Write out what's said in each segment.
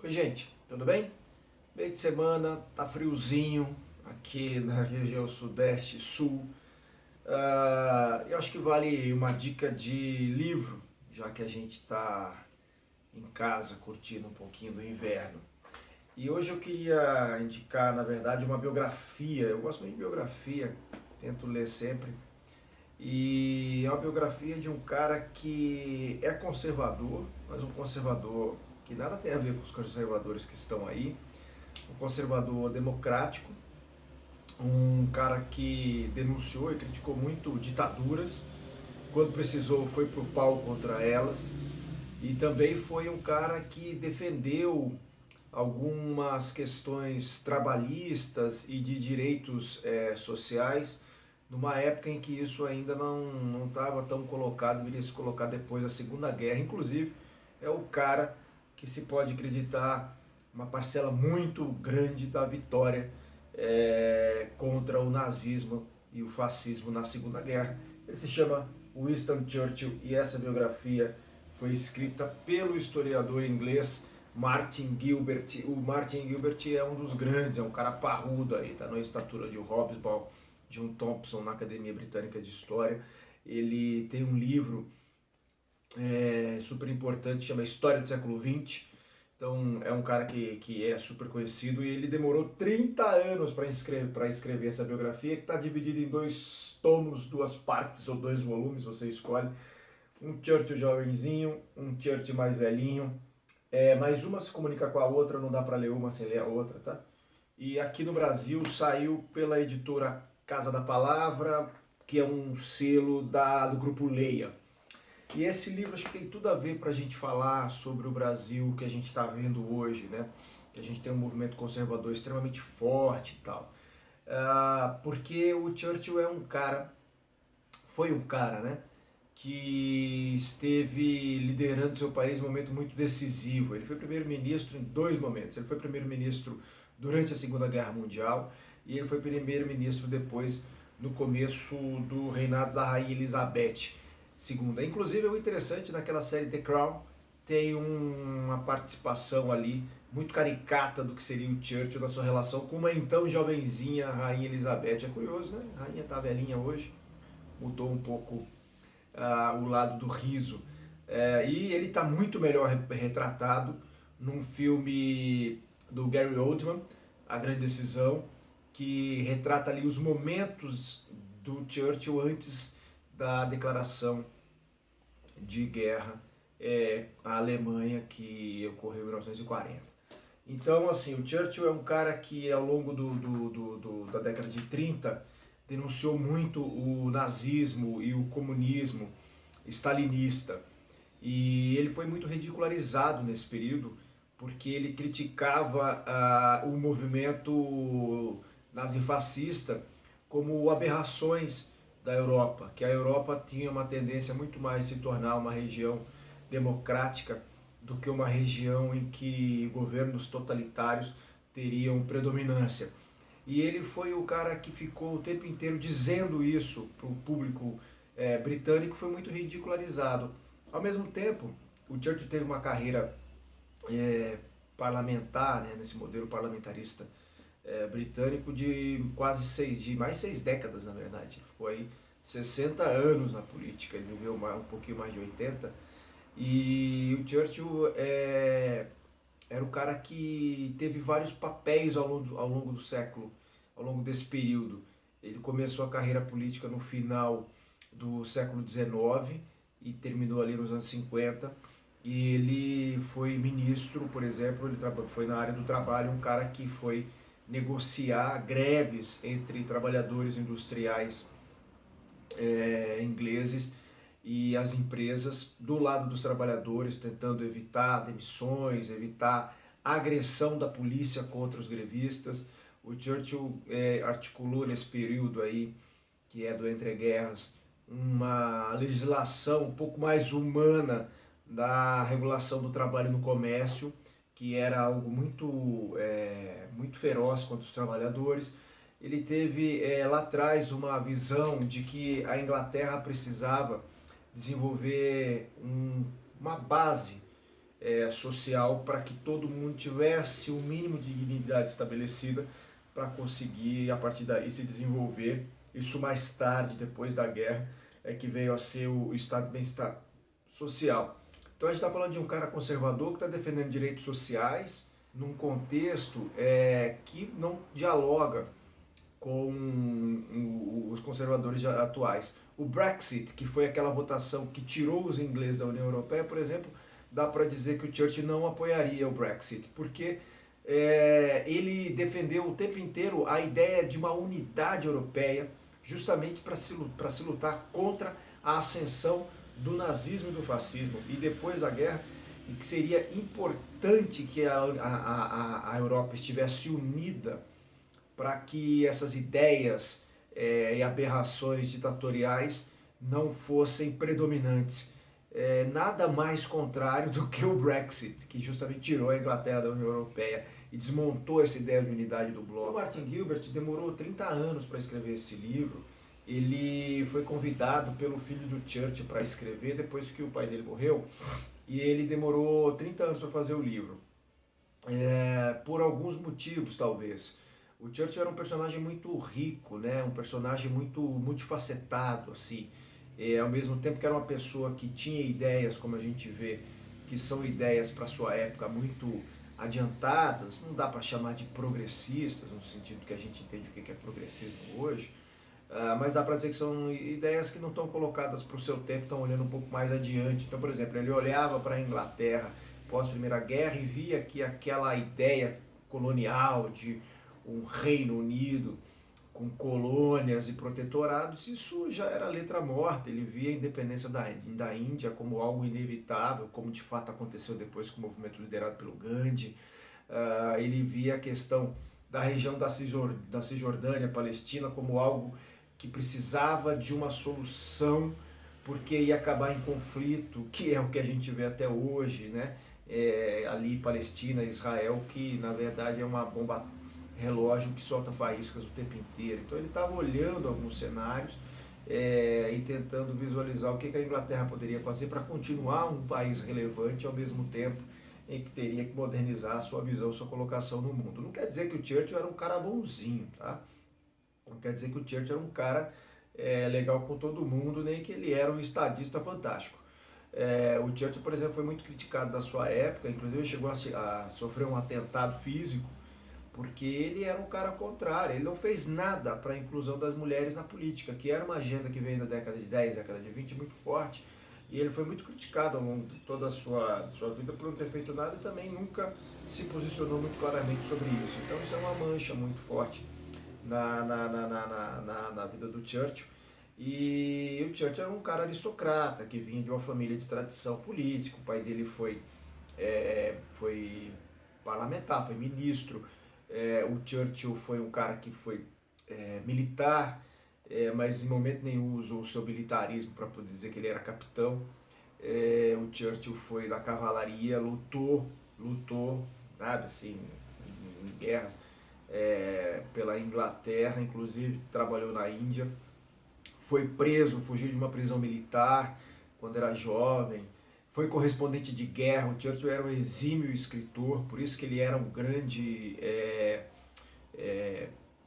Oi, gente, tudo bem? Meio de semana, tá friozinho aqui na região sudeste sul. Eu acho que vale uma dica de livro, já que a gente está em casa curtindo um pouquinho do inverno. E hoje eu queria indicar, na verdade, uma biografia. Eu gosto muito de biografia, tento ler sempre. E é uma biografia de um cara que é conservador, mas um conservador que nada tem a ver com os conservadores que estão aí, um conservador democrático, um cara que denunciou e criticou muito ditaduras, quando precisou foi pro pau contra elas, e também foi um cara que defendeu algumas questões trabalhistas e de direitos sociais, numa época em que isso ainda não estava tão colocado, deveria se colocar depois da Segunda Guerra. Inclusive, é o cara que se pode acreditar uma parcela muito grande da vitória contra o nazismo e o fascismo na Segunda Guerra. Ele se chama Winston Churchill e essa biografia foi escrita pelo historiador inglês Martin Gilbert. O Martin Gilbert é um dos grandes, é um cara parrudo aí, tá na estatura de Hobsbawm, John Thompson na Academia Britânica de História. Ele tem um livro super importante, chama História do Século XX. Então é um cara que é super conhecido e ele demorou 30 anos para escrever essa biografia, que está dividida em dois tomos, duas partes ou dois volumes, você escolhe. Um Churchill jovenzinho, um Churchill mais velhinho. Mas uma se comunica com a outra, não dá para ler uma sem ler a outra, tá? E aqui no Brasil saiu pela editora Casa da Palavra, que é um selo do Grupo Leia. E esse livro acho que tem tudo a ver para a gente falar sobre o Brasil que a gente está vendo hoje, né? Que a gente tem um movimento conservador extremamente forte e tal. Porque o Churchill foi um cara, né? Que esteve liderando seu país num momento muito decisivo. Ele foi primeiro-ministro em dois momentos. Ele foi primeiro-ministro durante a Segunda Guerra Mundial e ele foi primeiro-ministro depois, no começo do reinado da Rainha Elizabeth II. Inclusive, o interessante naquela série The Crown tem uma participação ali muito caricata do que seria o Churchill na sua relação com uma então jovenzinha Rainha Elizabeth. É curioso, né? A rainha tá velhinha hoje, mudou um pouco o lado do riso. E ele está muito melhor retratado num filme do Gary Oldman, A Grande Decisão, que retrata ali os momentos do Churchill antes da declaração de guerra à Alemanha, que ocorreu em 1940. Então, assim, o Churchill é um cara que ao longo da década de 30 denunciou muito o nazismo e o comunismo stalinista. E ele foi muito ridicularizado nesse período, porque ele criticava o movimento nazifascista como aberrações da Europa, que a Europa tinha uma tendência muito mais se tornar uma região democrática do que uma região em que governos totalitários teriam predominância. E ele foi o cara que ficou o tempo inteiro dizendo isso para o público britânico, foi muito ridicularizado. Ao mesmo tempo, o Churchill teve uma carreira parlamentar, né, nesse modelo parlamentarista britânico de mais 6 décadas, na verdade. Ele ficou aí 60 anos na política, ele viveu um pouquinho mais de 80. E o Churchill era o cara que teve vários papéis ao longo do século, ao longo desse período. Ele começou a carreira política no final do século XIX e terminou ali nos anos 50. E ele foi ministro, por exemplo, ele foi na área do trabalho, um cara que foi negociar greves entre trabalhadores industriais ingleses e as empresas do lado dos trabalhadores, tentando evitar demissões, evitar a agressão da polícia contra os grevistas. O Churchill articulou nesse período aí, que é do entreguerras, uma legislação um pouco mais humana da regulação do trabalho no comércio, que era algo muito feroz contra os trabalhadores. Ele teve lá atrás uma visão de que a Inglaterra precisava desenvolver uma base social para que todo mundo tivesse o mínimo de dignidade estabelecida para conseguir, a partir daí, se desenvolver. Isso mais tarde, depois da guerra, é que veio a ser o estado de bem-estar social. Então a gente está falando de um cara conservador que está defendendo direitos sociais num contexto que não dialoga com os conservadores atuais. O Brexit, que foi aquela votação que tirou os ingleses da União Europeia, por exemplo, dá para dizer que o Churchill não apoiaria o Brexit, porque ele defendeu o tempo inteiro a ideia de uma unidade europeia, justamente para se lutar contra a ascensão do nazismo e do fascismo. E depois da guerra, e que seria importante que a Europa estivesse unida para que essas ideias e aberrações ditatoriais não fossem predominantes. Nada mais contrário do que o Brexit, que justamente tirou a Inglaterra da União Europeia e desmontou essa ideia de unidade do bloco. O Martin Gilbert demorou 30 anos para escrever esse livro. Ele foi convidado pelo filho do Churchill para escrever depois que o pai dele morreu, e ele demorou 30 anos para fazer o livro. Por alguns motivos, talvez. O Churchill era um personagem muito rico, né? Um personagem muito multifacetado, assim. Ao mesmo tempo que era uma pessoa que tinha ideias, como a gente vê, que são ideias para sua época muito adiantadas, não dá para chamar de progressistas, no sentido que a gente entende o que é progressismo hoje, mas dá para dizer que são ideias que não estão colocadas para o seu tempo, estão olhando um pouco mais adiante. Então, por exemplo, ele olhava para a Inglaterra pós-Primeira Guerra e via que aquela ideia colonial de um Reino Unido com colônias e protetorados, isso já era letra morta. Ele via a independência da Índia como algo inevitável, como de fato aconteceu depois com o movimento liderado pelo Gandhi. Ele via a questão da região da Cisjordânia, Palestina, como algo que precisava de uma solução, porque ia acabar em conflito, que é o que a gente vê até hoje, né? Ali Palestina, Israel, que na verdade é uma bomba relógio que solta faíscas o tempo inteiro. Então ele estava olhando alguns cenários e tentando visualizar o que a Inglaterra poderia fazer para continuar um país relevante ao mesmo tempo em que teria que modernizar a sua visão, sua colocação no mundo. Não quer dizer que o Churchill era um cara bonzinho, tá? Não quer dizer que o Churchill era um cara legal com todo mundo, nem que ele era um estadista fantástico. O Churchill, por exemplo, foi muito criticado na sua época, inclusive chegou a sofrer um atentado físico, porque ele era um cara contrário, ele não fez nada para a inclusão das mulheres na política, que era uma agenda que veio da década de 10, década de 20, muito forte, e ele foi muito criticado ao longo de toda a sua vida por não ter feito nada e também nunca se posicionou muito claramente sobre isso. Então isso é uma mancha muito forte na vida do Churchill. E o Churchill era um cara aristocrata, que vinha de uma família de tradição política, o pai dele foi parlamentar, foi ministro. O Churchill foi um cara que foi militar, mas em momento nenhum usou o seu militarismo para poder dizer que ele era capitão. O Churchill foi da cavalaria, lutou, sabe, assim, em guerras pela Inglaterra, inclusive trabalhou na Índia. Foi preso, fugiu de uma prisão militar quando era jovem. Foi correspondente de guerra. O Churchill era um exímio escritor, por isso que ele era um grande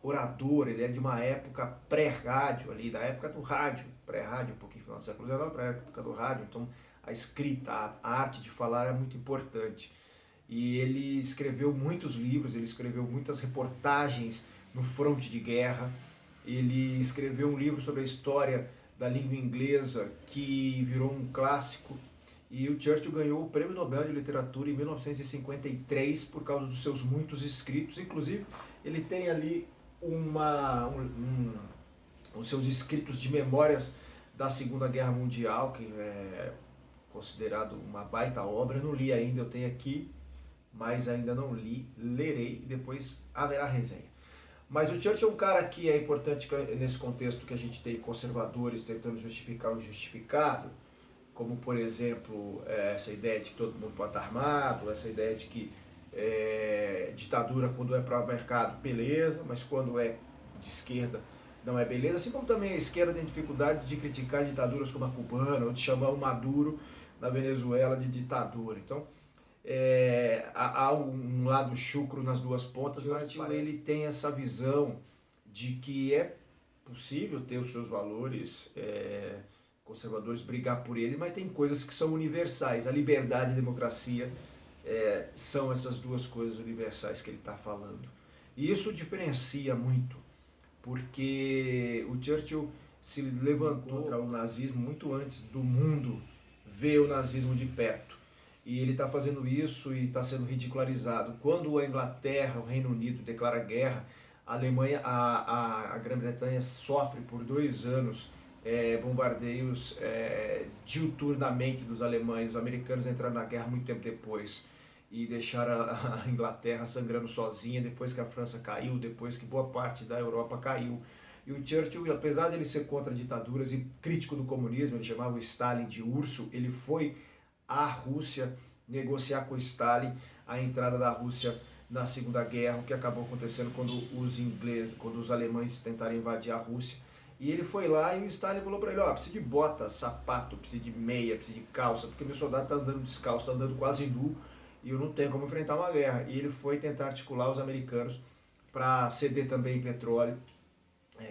orador. Ele é de uma época pré-rádio, ali, da época do rádio, pré-rádio, um pouquinho final do século XIX, pré-época do rádio. Então a escrita, a arte de falar é muito importante. E ele escreveu muitos livros, ele escreveu muitas reportagens no fronte de guerra. Ele escreveu um livro sobre a história da língua inglesa que virou um clássico. E o Churchill ganhou o Prêmio Nobel de Literatura em 1953 por causa dos seus muitos escritos. Inclusive, ele tem ali os seus escritos de memórias da Segunda Guerra Mundial, que é considerado uma baita obra. Eu não li ainda, eu tenho aqui, mas ainda não li. Lerei e depois haverá resenha. Mas o Churchill é um cara que é importante nesse contexto que a gente tem conservadores tentando justificar o injustificável, como, por exemplo, essa ideia de que todo mundo pode estar armado, essa ideia de que ditadura, quando é para o mercado, beleza, mas quando é de esquerda, não é beleza. Assim como também a esquerda tem dificuldade de criticar ditaduras como a cubana, ou de chamar o Maduro na Venezuela de ditadura. Então, há um lado chucro nas duas pontas, mas ele tem essa visão de que é possível ter os seus valores conservadores, brigar por ele, mas tem coisas que são universais. A liberdade e a democracia são essas duas coisas universais que ele está falando. E isso diferencia muito, porque o Churchill se levantou contra o nazismo muito antes do mundo ver o nazismo de perto. E ele está fazendo isso e está sendo ridicularizado. Quando a Inglaterra, o Reino Unido declara guerra, a Alemanha, a Grã-Bretanha sofre por 2 anos bombardeios diuturnamente dos alemães. Os americanos entraram na guerra muito tempo depois e deixaram a Inglaterra sangrando sozinha depois que a França caiu, depois que boa parte da Europa caiu. E o Churchill, apesar de ele ser contra ditaduras e crítico do comunismo, ele chamava o Stalin de urso, ele foi à Rússia negociar com Stalin a entrada da Rússia na Segunda Guerra, o que acabou acontecendo quando os alemães tentaram invadir a Rússia. E ele foi lá e o Stalin falou para ele, precisa de bota, sapato, precisa de meia, precisa de calça, porque meu soldado está andando descalço, está andando quase nu, e eu não tenho como enfrentar uma guerra. E ele foi tentar articular os americanos para ceder também petróleo,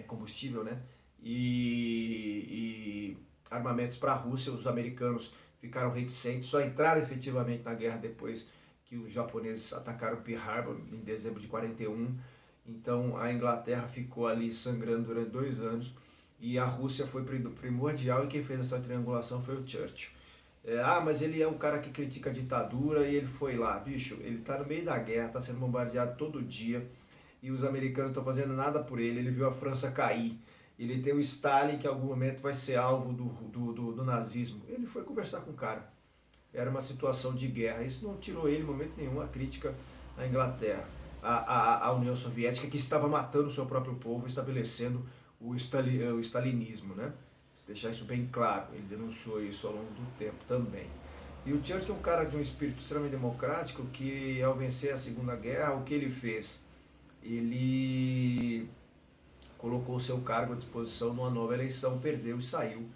combustível, né? E armamentos para a Rússia. Os americanos ficaram reticentes, só entraram efetivamente na guerra depois que os japoneses atacaram Pearl Harbor em dezembro de 41. Então a Inglaterra ficou ali sangrando durante 2 anos e a Rússia foi primordial, e quem fez essa triangulação foi o Churchill. Mas ele é um cara que critica a ditadura, e ele foi lá, bicho, ele tá no meio da guerra, tá sendo bombardeado todo dia, e os americanos não estão fazendo nada por ele. Ele viu a França cair, ele tem o Stalin, que em algum momento vai ser alvo do nazismo. Ele foi conversar com o cara, era uma situação de guerra, isso não tirou ele em momento nenhum a crítica à Inglaterra, à União Soviética, que estava matando o seu próprio povo, estabelecendo o stalinismo, né? Deixar isso bem claro, ele denunciou isso ao longo do tempo também. E o Churchill é um cara de um espírito extremamente democrático, que ao vencer a Segunda Guerra, o que ele fez? Ele colocou o seu cargo à disposição numa nova eleição, perdeu e saiu,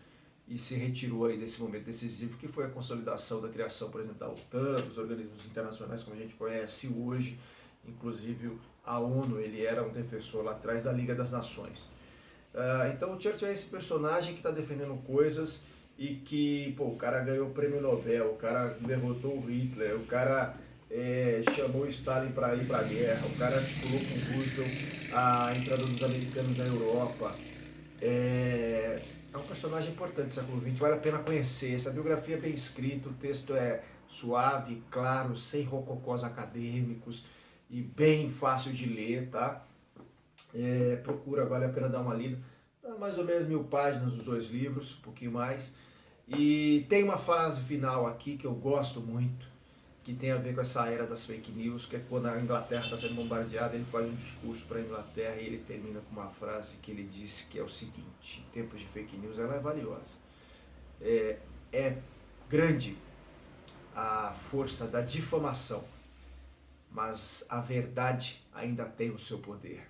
e se retirou aí desse momento decisivo, que foi a consolidação da criação, por exemplo, da OTAN, dos organismos internacionais como a gente conhece hoje, inclusive a ONU. Ele era um defensor lá atrás da Liga das Nações. Então o Churchill é esse personagem que está defendendo coisas, e que, o cara ganhou o prêmio Nobel, o cara derrotou o Hitler, o cara chamou o Stalin para ir para a guerra, o cara articulou com o Roosevelt a entrada dos americanos na Europa. É um personagem importante do século XX, vale a pena conhecer. Essa biografia é bem escrita, o texto é suave, claro, sem rococós acadêmicos e bem fácil de ler, tá? Procura, vale a pena dar uma lida. Dá mais ou menos 1000 páginas os 2 livros, um pouquinho mais. E tem uma frase final aqui que eu gosto muito, que tem a ver com essa era das fake news, que é quando a Inglaterra está sendo bombardeada, ele faz um discurso para a Inglaterra e ele termina com uma frase que ele disse, que é o seguinte: em tempos de fake news ela é valiosa. É grande a força da difamação, mas a verdade ainda tem o seu poder.